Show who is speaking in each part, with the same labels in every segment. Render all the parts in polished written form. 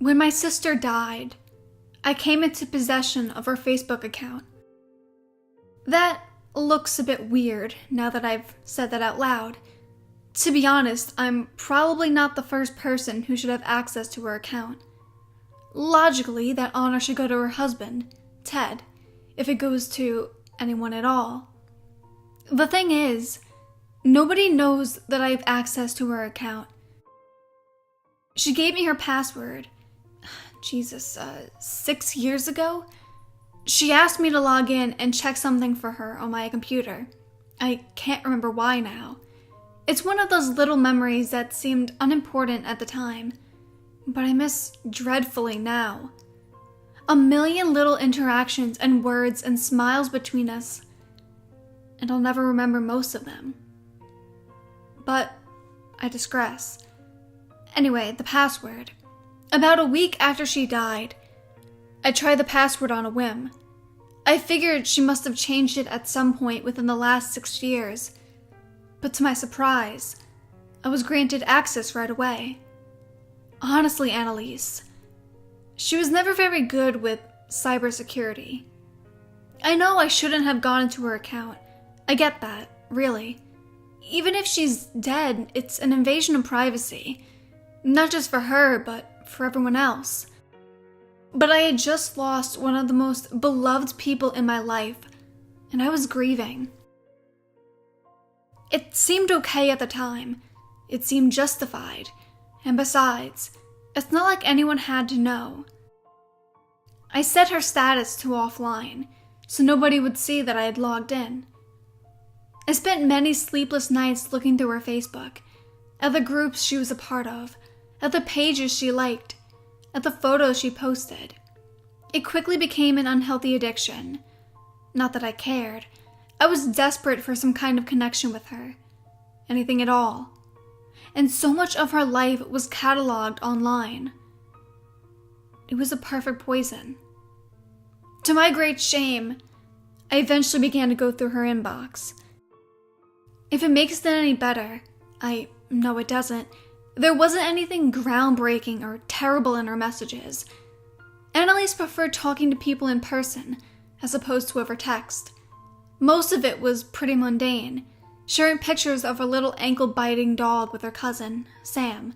Speaker 1: When my sister died, I came into possession of her Facebook account. That looks a bit weird now that I've said that out loud. To be honest, I'm probably not the first person who should have access to her account. Logically, that honor should go to her husband, Ted, if it goes to anyone at all. The thing is, nobody knows that I have access to her account. She gave me her password, 6 years ago? She asked me to log in and check something for her on my computer. I can't remember why now. It's one of those little memories that seemed unimportant at the time, but I miss dreadfully now. A million little interactions and words and smiles between us, and I'll never remember most of them. But I digress. Anyway, the password. About a week after she died, I tried the password on a whim. I figured she must have changed it at some point within the last 6 years. But to my surprise, I was granted access right away. Honestly, Annalise, she was never very good with cybersecurity. I know I shouldn't have gone into her account. I get that, really. Even if she's dead, it's an invasion of privacy. Not just for her, but for everyone else. But I had just lost one of the most beloved people in my life, and I was grieving. It seemed okay at the time. It seemed justified. And besides, it's not like anyone had to know. I set her status to offline, so nobody would see that I had logged in. I spent many sleepless nights looking through her Facebook, at the groups she was a part of, at the pages she liked, at the photos she posted. It quickly became an unhealthy addiction. Not that I cared. I was desperate for some kind of connection with her. Anything at all. And so much of her life was cataloged online. It was a perfect poison. To my great shame, I eventually began to go through her inbox. If it makes it any better, I know it doesn't, there wasn't anything groundbreaking or terrible in her messages. Annalise preferred talking to people in person, as opposed to over text. Most of it was pretty mundane, sharing pictures of her little ankle-biting dog with her cousin, Sam,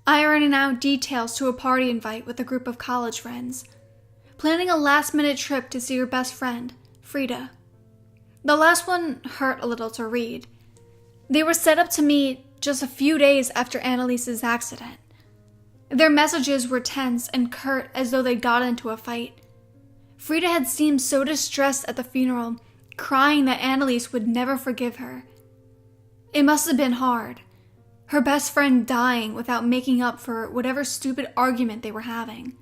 Speaker 1: ironing out details to a party invite with a group of college friends, planning a last-minute trip to see her best friend, Frida. The last one hurt a little to read. They were set up to meet just a few days after Annalise's accident. Their messages were tense and curt as though they'd gotten into a fight. Frida had seemed so distressed at the funeral, crying that Annalise would never forgive her. It must have been hard, her best friend dying without making up for whatever stupid argument they were having.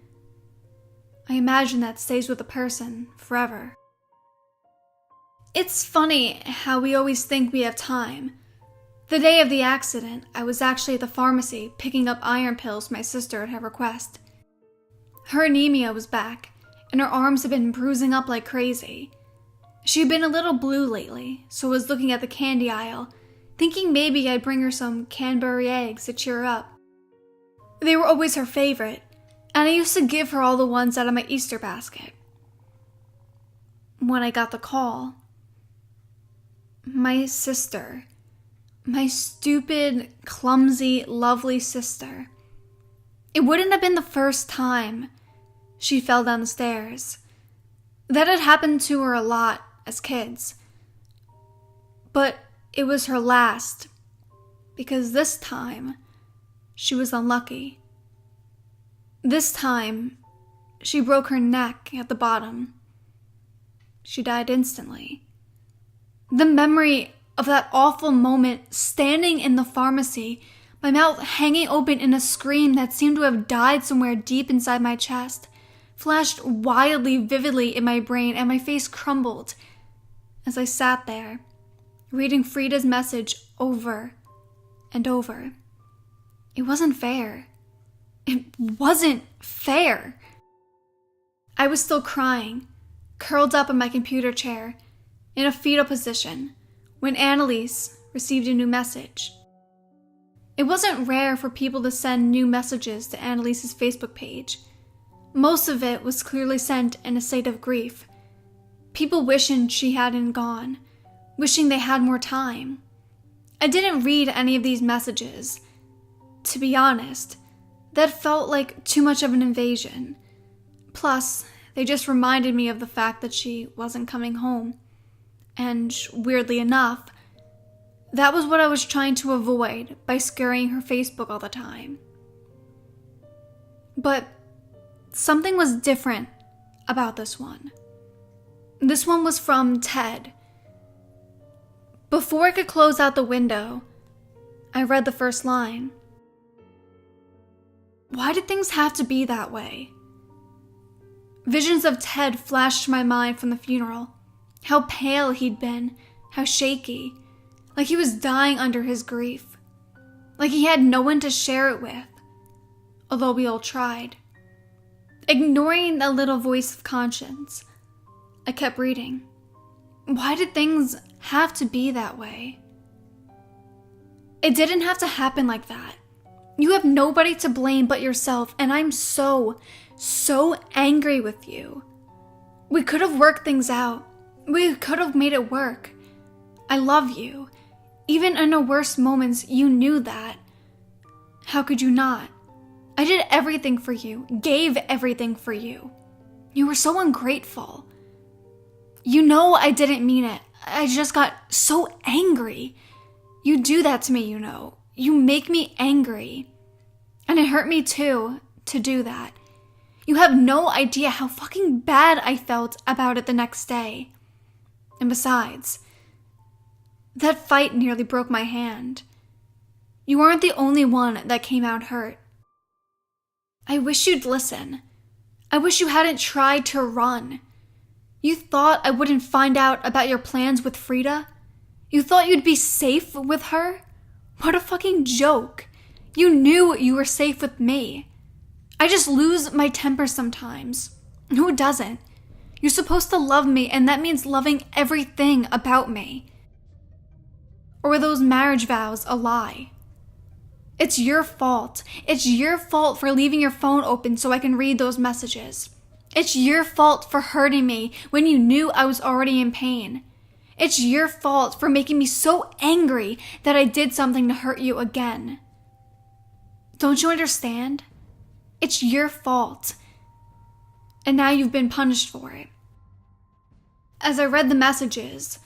Speaker 1: I imagine that stays with a person forever. It's funny how we always think we have time. The day of the accident, I was actually at the pharmacy picking up iron pills my sister at her request. Her anemia was back, and her arms had been bruising up like crazy. She had been a little blue lately, so I was looking at the candy aisle, thinking maybe I'd bring her some Cadbury eggs to cheer her up. They were always her favorite, and I used to give her all the ones out of my Easter basket. When I got the call, my sister, my stupid, clumsy, lovely sister. It wouldn't have been the first time she fell down the stairs. That had happened to her a lot as kids. But it was her last, because this time she was unlucky. This time she broke her neck at the bottom. She died instantly. The memory of that awful moment, standing in the pharmacy, my mouth hanging open in a scream that seemed to have died somewhere deep inside my chest, flashed wildly, vividly in my brain, and my face crumbled as I sat there, reading Frida's message over and over. It wasn't fair. It wasn't fair. I was still crying, curled up in my computer chair, in a fetal position, when Annalise received a new message. It wasn't rare for people to send new messages to Annalise's Facebook page. Most of it was clearly sent in a state of grief. People wishing she hadn't gone, wishing they had more time. I didn't read any of these messages. To be honest, that felt like too much of an invasion. Plus, they just reminded me of the fact that she wasn't coming home. And weirdly enough, that was what I was trying to avoid by scouring her Facebook all the time. But something was different about this one. This one was from Ted. Before I could close out the window, I read the first line. Why did things have to be that way? Visions of Ted flashed to my mind from the funeral. How pale he'd been, how shaky, like he was dying under his grief, like he had no one to share it with, although we all tried. Ignoring that little voice of conscience, I kept reading. Why did things have to be that way? It didn't have to happen like that. You have nobody to blame but yourself, and I'm so angry with you. We could have worked things out. We could have made it work. I love you. Even in the worst moments, you knew that. How could you not? I did everything for you, gave everything for you. You were so ungrateful. You know I didn't mean it. I just got so angry. You do that to me, you know. You make me angry. And it hurt me too, to do that. You have no idea how fucking bad I felt about it the next day. And besides, that fight nearly broke my hand. You aren't the only one that came out hurt. I wish you'd listen. I wish you hadn't tried to run. You thought I wouldn't find out about your plans with Frida? You thought you'd be safe with her? What a fucking joke. You knew you were safe with me. I just lose my temper sometimes. Who doesn't? You're supposed to love me, and that means loving everything about me. Or were those marriage vows a lie? It's your fault. It's your fault for leaving your phone open so I can read those messages. It's your fault for hurting me when you knew I was already in pain. It's your fault for making me so angry that I did something to hurt you again. Don't you understand? It's your fault. And now you've been punished for it. As I read the messages,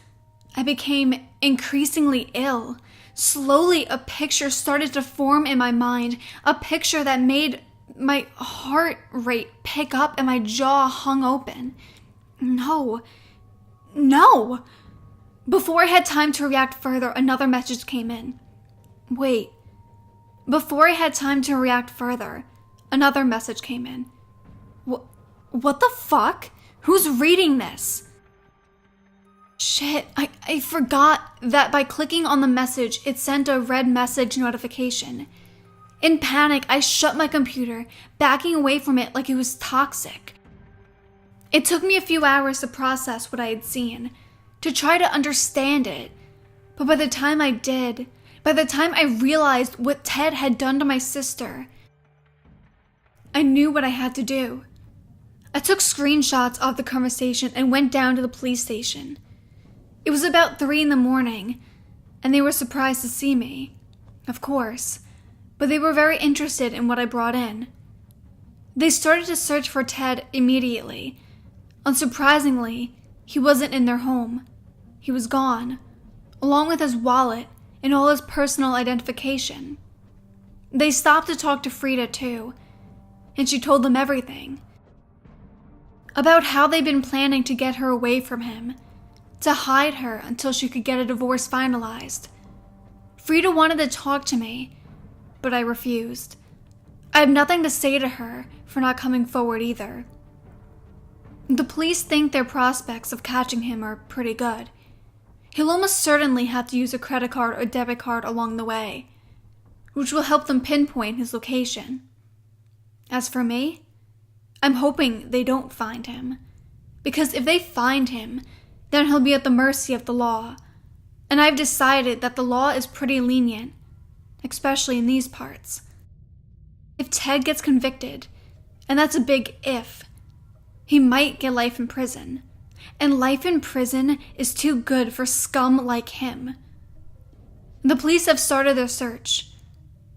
Speaker 1: I became increasingly ill. Slowly, a picture started to form in my mind, a picture that made my heart rate pick up and my jaw hung open. No. Before I had time to react further, another message came in. Wait. Before I had time to react further, another message came in. What the fuck? Who's reading this? Shit, I forgot that by clicking on the message, it sent a red message notification. In panic, I shut my computer, backing away from it like it was toxic. It took me a few hours to process what I had seen, to try to understand it. But by the time I did, by the time I realized what Ted had done to my sister, I knew what I had to do. I took screenshots of the conversation and went down to the police station. It was about 3 a.m, and they were surprised to see me, of course, but they were very interested in what I brought in. They started to search for Ted immediately. Unsurprisingly, he wasn't in their home. He was gone, along with his wallet and all his personal identification. They stopped to talk to Frida too, and she told them everything. About how they'd been planning to get her away from him, to hide her until she could get a divorce finalized. Frida wanted to talk to me, but I refused. I had nothing to say to her for not coming forward either. The police think their prospects of catching him are pretty good. He'll almost certainly have to use a credit card or debit card along the way, which will help them pinpoint his location. As for me, I'm hoping they don't find him, because if they find him, then he'll be at the mercy of the law, and I've decided that the law is pretty lenient, especially in these parts. If Ted gets convicted, and that's a big if, he might get life in prison. And life in prison is too good for scum like him. The police have started their search.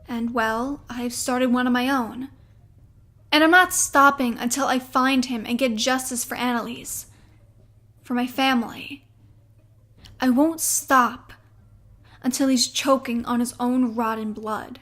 Speaker 1: And, well, I've started one of my own. And I'm not stopping until I find him and get justice for Annalise. For my family. I won't stop until he's choking on his own rotten blood.